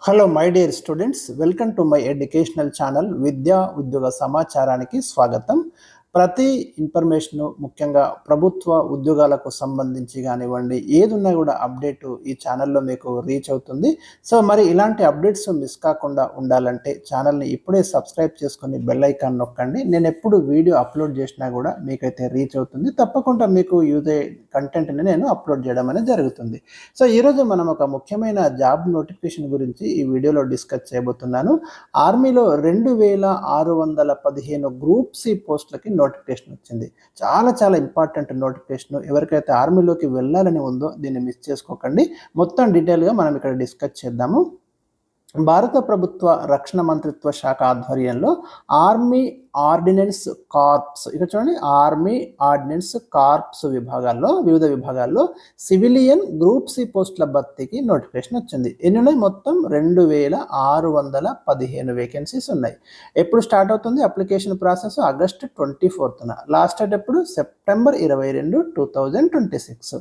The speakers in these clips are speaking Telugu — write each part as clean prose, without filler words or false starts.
Hello my dear students, welcome to my educational channel విద్యా ఉద్యోగ సమాచారానికి స్వాగతం. ప్రతి ఇన్ఫర్మేషను ముఖ్యంగా ప్రభుత్వ ఉద్యోగాలకు సంబంధించి కానివ్వండి, ఏదున్నా కూడా అప్డేటు ఈ ఛానల్లో మీకు రీచ్ అవుతుంది. సో మరి ఇలాంటి అప్డేట్స్ మిస్ కాకుండా ఉండాలంటే ఛానల్ని ఇప్పుడే సబ్స్క్రైబ్ చేసుకొని బెల్ ఐకాన్ నొక్కండి. నేను ఎప్పుడు వీడియో అప్లోడ్ చేసినా కూడా మీకైతే రీచ్ అవుతుంది. తప్పకుండా మీకు యూజ్ అయ్యే కంటెంట్ని నేను అప్లోడ్ చేయడం అనేది జరుగుతుంది. సో ఈరోజు మనం ఒక ముఖ్యమైన జాబ్ నోటిఫికేషన్ గురించి ఈ వీడియోలో డిస్కస్ చేయబోతున్నాను. ఆర్మీలో 2615 గ్రూప్ సి పోస్టులకి నోటిఫికేషన్ వచ్చింది. చాలా ఇంపార్టెంట్ నోటిఫికేషన్. ఎవరికైతే ఆర్మీలోకి వెళ్ళాలని ఉందో దీన్ని మిస్ చేసుకోకండి. మొత్తం డీటెయిల్గా మనం ఇక్కడ డిస్కస్ చేద్దాము. భారత ప్రభుత్వ రక్షణ మంత్రిత్వ శాఖ ఆధ్వర్యంలో ఆర్మీ ఆర్డినెన్స్ కార్ప్స్, ఇక్కడ చూడండి, ఆర్మీ ఆర్డినెన్స్ కార్ప్స్ వివిధ విభాగాల్లో సివిలియన్ గ్రూప్ సి పోస్టుల భర్తీకి నోటిఫికేషన్ వచ్చింది. ఎన్ని ఉన్నాయి? మొత్తం 2615 వేకెన్సీస్ ఉన్నాయి. ఎప్పుడు స్టార్ట్ అవుతుంది అప్లికేషన్ ప్రాసెస్? ఆగస్టు 24న. లాస్ట్ డేట్ ఎప్పుడు? సెప్టెంబర్ 22, 2026.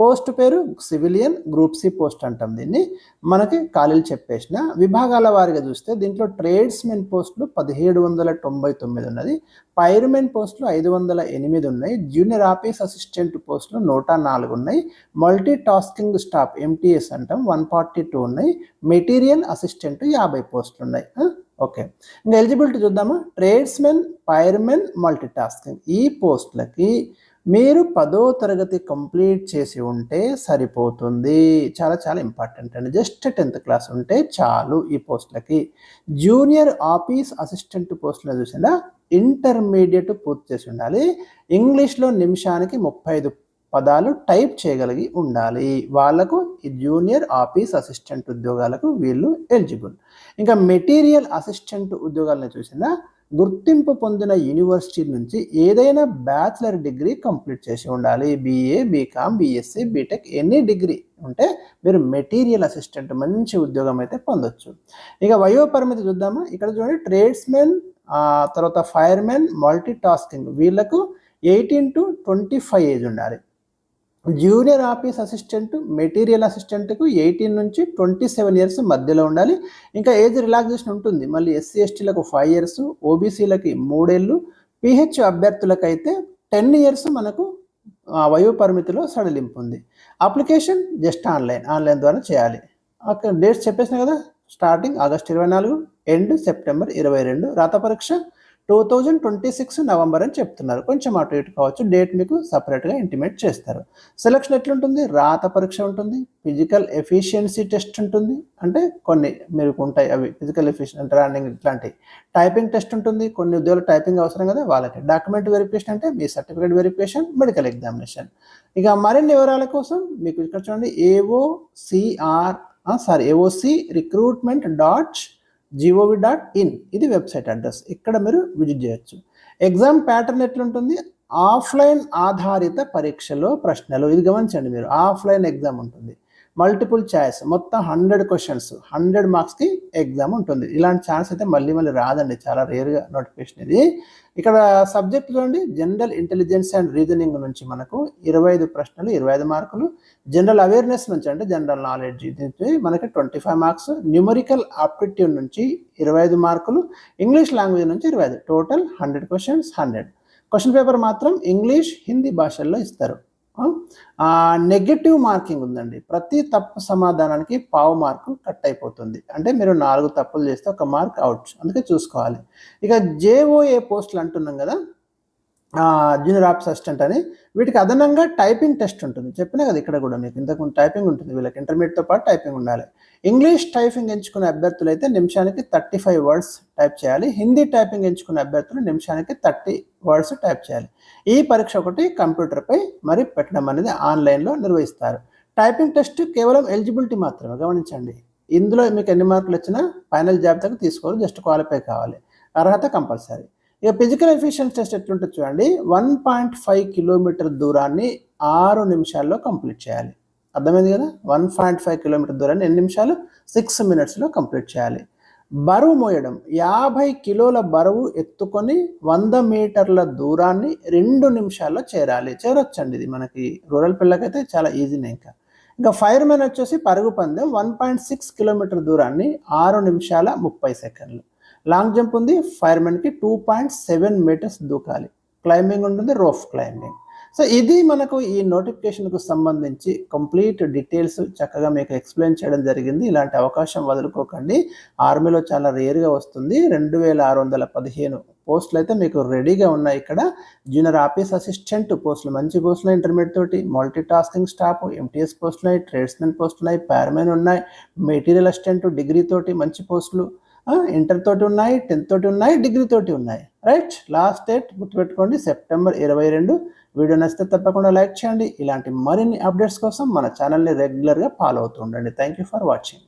పోస్ట్ పేరు సివిలియన్ గ్రూప్ సి పోస్ట్ అంటాం దీన్ని. మనకి ఖాళీలు చెప్పేసిన విభాగాల వారిగా చూస్తే దీంట్లో ట్రేడ్స్మెన్ పోస్టులు 1799 ఉన్నది. ఫైర్మెన్ పోస్టులు 508 ఉన్నాయి. జూనియర్ ఆఫీస్ అసిస్టెంట్ పోస్టులు 104 ఉన్నాయి. మల్టీ టాస్కింగ్ స్టాఫ్ ఎంటీఎస్ అంటాం 142 ఉన్నాయి. మెటీరియల్ అసిస్టెంట్ 50 పోస్టులు ఉన్నాయి. ఓకే, ఇంకా ఎలిజిబిలిటీ చూద్దామా. ట్రేడ్స్మెన్, ఫైర్మెన్, మల్టీ టాస్కింగ్ ఈ పోస్టులకి మీరు 10వ తరగతి కంప్లీట్ చేసి ఉంటే సరిపోతుంది. చాలా ఇంపార్టెంట్ అండి. జస్ట్ 10th క్లాస్ ఉంటే చాలు ఈ పోస్టులకి. జూనియర్ ఆఫీస్ అసిస్టెంట్ పోస్టులు చూసిందా, ఇంటర్మీడియట్ పూర్తి చేసి ఉండాలి. ఇంగ్లీష్లో నిమిషానికి 35 పదాలు టైప్ చేయగలిగి ఉండాలి. వాళ్ళకు ఈ జూనియర్ ఆఫీస్ అసిస్టెంట్ ఉద్యోగాలకు వీళ్ళు ఎలిజిబుల్. ఇంకా మెటీరియల్ అసిస్టెంట్ ఉద్యోగాలను చూసిందా, గుర్తింపు పొందిన యూనివర్సిటీ నుంచి ఏదైనా బ్యాచిలర్ డిగ్రీ కంప్లీట్ చేసి ఉండాలి. BA, BCom, BSc, BTech any degree ఉంటే మీరు మెటీరియల్ అసిస్టెంట్ మంచి ఉద్యోగం అయితే పొందొచ్చు. ఇక వయో పరిమితి చూద్దామా. ఇక్కడ చూడండి, ట్రేడ్స్మెన్, తర్వాత ఫైర్మెన్, మల్టీ టాస్కింగ్ వీళ్ళకు 18 to 25 ఏజ్ ఉండాలి. జూనియర్ ఆఫీస్ అసిస్టెంట్, మెటీరియల్ అసిస్టెంట్కు 18 నుంచి 27 ఇయర్స్ మధ్యలో ఉండాలి. ఇంకా ఏజ్ రిలాక్సేషన్ ఉంటుంది. మళ్ళీ ఎస్సీ ఎస్టీలకు 5 ఇయర్స్, ఓబీసీలకి 3 ఏళ్ళు, పిహెచ్ అభ్యర్థులకైతే 10 ఇయర్స్ మనకు వయో పరిమితిలో సడలింపు ఉంది. అప్లికేషన్ జస్ట్ ఆన్లైన్ ద్వారా చేయాలి. ఓకే, డేట్స్ చెప్పేసిన కదా. Starting August 24, end September 22. రాత పరీక్ష 2026 నవంబర్ అని చెప్తున్నారు. కొంచెం అటు ఇటు కావచ్చు, డేట్ మీకు సపరేట్గా ఇంటిమేట్ చేస్తారు. సెలక్షన్ ఎట్లుంటుంది? రాత పరీక్ష ఉంటుంది, ఫిజికల్ ఎఫిషియన్సీ టెస్ట్ ఉంటుంది, అంటే కొన్ని మీరు ఉంటాయి అవి ఫిజికల్ ఎఫిషియన్సీ రన్నింగ్ ఇట్లాంటి. టైపింగ్ టెస్ట్ ఉంటుంది, కొన్ని ఉద్యోగాలు టైపింగ్ అవసరం కదా వాళ్ళకి. డాక్యుమెంట్ వెరిఫికేషన్ అంటే మీ సర్టిఫికేట్ వెరిఫికేషన్, మెడికల్ ఎగ్జామినేషన్. ఇక మరిన్ని వివరాల కోసం మీకు ఇక్కడ చూడండి, ఏఓసి recruitment.gov.in ఇది వెబ్సైట్ అడ్రస్. ఇక్కడ మీరు విజిట్ చేయొచ్చు. ఎగ్జామ్ ప్యాటర్న్ ఎట్లుంటుంది? ఆఫ్లైన్ ఆధారిత పరీక్షలో ప్రశ్నలు. ఇది గమనించండి మీరు, ఆఫ్లైన్ ఎగ్జామ్ ఉంటుంది. మల్టిపుల్ ఛాయిస్, మొత్తం 100 క్వశ్చన్స్, 100 మార్క్స్కి ఎగ్జామ్ ఉంటుంది. ఇలాంటి ఛాన్స్ అయితే మళ్ళీ రాదండి, చాలా రేర్గా నోటిఫికేషన్ ఇది. ఇక్కడ సబ్జెక్ట్ చూడండి, జనరల్ ఇంటెలిజెన్స్ అండ్ రీజనింగ్ నుంచి మనకు 25 ప్రశ్నలు, 25 మార్కులు. జనరల్ అవేర్నెస్ నుంచి అంటే జనరల్ నాలెడ్జ్ నుంచి మనకి 25 మార్క్స్. న్యూమరికల్ ఆప్టిట్యూడ్ నుంచి 25 మార్కులు. ఇంగ్లీష్ లాంగ్వేజ్ నుంచి 25. Total 100 questions, 100. క్వశ్చన్ పేపర్ మాత్రం ఇంగ్లీష్, హిందీ భాషల్లో ఇస్తారు. నెగటివ్ మార్కింగ్ ఉందండి. ప్రతి తప్పు సమాధానానికి పావు మార్కు కట్ అయిపోతుంది. అంటే మీరు 4 తప్పులు చేస్తే 1 మార్క్ అవుట్. అందుకే చూసుకోవాలి. ఇక జేఓఏ పోస్టులు అంటున్నాం కదా, జూనియర్ ఆఫీస్ అసిస్టెంట్ అని, వీటికి అదనంగా టైపింగ్ టెస్ట్ ఉంటుంది. చెప్పినా కదా ఇక్కడ కూడా మీకు ఇంతకుముందు టైపింగ్ ఉంటుంది. వీళ్ళకి ఇంటర్మీడియట్తో పాటు టైపింగ్ ఉండాలి. ఇంగ్లీష్ టైపింగ్ ఎంచుకునే అభ్యర్థులు అయితే నిమిషానికి 35 వర్డ్స్ టైప్ చేయాలి. హిందీ టైపింగ్ ఎంచుకునే అభ్యర్థులు నిమిషానికి 30 వర్డ్స్ టైప్ చేయాలి. ఈ పరీక్ష ఒకటి కంప్యూటర్పై మరి పెట్టడం అనేది ఆన్లైన్లో నిర్వహిస్తారు. టైపింగ్ టెస్ట్ కేవలం ఎలిజిబిలిటీ మాత్రమే, గమనించండి. ఇందులో మీకు ఎన్ని మార్కులు వచ్చినా ఫైనల్ జాబితాకు తీసుకోవాలి, జస్ట్ క్వాలిఫై కావాలి. అర్హత కంపల్సరీ. ఇక ఫిజికల్ ఎఫిషియన్సీ టెస్ట్ ఎట్లుంటుంది చూడండి, 1.5 కిలోమీటర్ దూరాన్ని 6 నిమిషాల్లో కంప్లీట్ చేయాలి. అర్థమైంది కదా. 1.5 కిలోమీటర్ దూరాన్ని ఎన్ని నిమిషాలు? 6 మినిట్స్లో కంప్లీట్ చేయాలి. బరువు మోయడం, 50 కిలోల బరువు ఎత్తుకొని 100 మీటర్ల దూరాన్ని 2 నిమిషాల్లో చేరొచ్చండి. ఇది మనకి రూరల్ పిల్లకైతే చాలా ఈజీనే. ఇంకా ఇంకా ఫైర్మెన్ వచ్చేసి పరుగు పందెం 1.6 కిలోమీటర్ దూరాన్ని 6 నిమిషాల 30 సెకండ్లు. లాంగ్ జంప్ ఉంది, ఫైర్మెన్కి 2.7 మీటర్స్ దూకాలి. క్లైంబింగ్ ఉంటుంది, రోప్ క్లైంబింగ్. సో ఇది మనకు ఈ నోటిఫికేషన్కు సంబంధించి కంప్లీట్ డీటెయిల్స్ చక్కగా మీకు ఎక్స్ప్లెయిన్ చేయడం జరిగింది. ఇలాంటి అవకాశం వదులుకోకండి. ఆర్మీలో చాలా రేర్గా వస్తుంది. 2615 పోస్టులు అయితే మీకు రెడీగా ఉన్నాయి. ఇక్కడ జూనియర్ ఆఫీస్ అసిస్టెంట్ పోస్టులు, మంచి పోస్టులు, ఇంటర్మీడియట్ తోటి, మల్టీ టాస్కింగ్ స్టాఫ్, ఎంటీఎస్ పోస్టులు ఉన్నాయి, ట్రేడ్స్మెన్ పోస్టులు ఉన్నాయి, ఫైర్మెన్ ఉన్నాయి, మెటీరియల్ అసిస్టెంట్ డిగ్రీ తోటి మంచి పోస్టులు, ఇంటర్ తోటి ఉన్నాయి, 10th తోటి ఉన్నాయి, డిగ్రీ తోటి ఉన్నాయి. రైట్, లాస్ట్ డేట్ గుర్తుపెట్టుకోండి సెప్టెంబర్ 22. వీడియో నచ్చితే తప్పకుండా లైక్ చేయండి. ఇలాంటి మరిన్ని అప్డేట్స్ కోసం మన ఛానల్ని రెగ్యులర్గా ఫాలో అవుతూ ఉండండి. Thank you for watching.